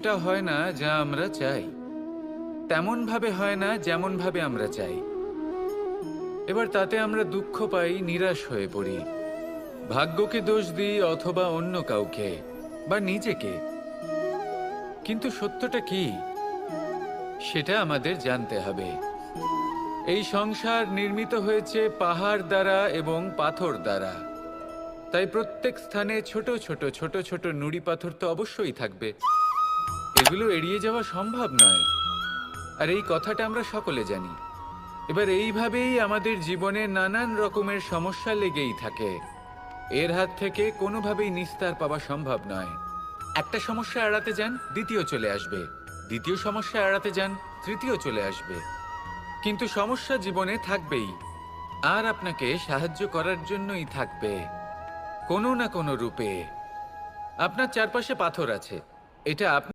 এটা হয় না যা আমরা চাই, তেমন ভাবে হয় না যেমন ভাবে আমরা চাই। এবার তাতে আমরা দুঃখ পাই, নিরাশ হয়ে পড়ি, ভাগ্যকে দোষ দিই অথবা অন্য কাউকে বা নিজেকে। কিন্তু সত্যটা কি সেটা আমাদের জানতে হবে। এই সংসার নির্মিত হয়েছে পাহাড় দ্বারা এবং পাথর দ্বারা। তাই প্রত্যেক স্থানে ছোট ছোট ছোট ছোট নুড়ি পাথর তো অবশ্যই থাকবে। এগুলো এড়িয়ে যাওয়া সম্ভব নয়, আর এই কথাটা আমরা সকলে জানি। এবার এইভাবেই আমাদের জীবনে নানান রকমের সমস্যা লেগেই থাকে। এর হাত থেকে কোনোভাবেই নিস্তার পাওয়া সম্ভব নয়। একটা সমস্যা এড়াতে যান, দ্বিতীয় চলে আসবে, দ্বিতীয় সমস্যা এড়াতে যান, তৃতীয় চলে আসবে। কিন্তু সমস্যা জীবনে থাকবেই, আর আপনাকে সাহায্য করার জন্যই থাকবে কোনো না কোনো রূপে। আপনার চারপাশে পাথর আছে, এটা আপনি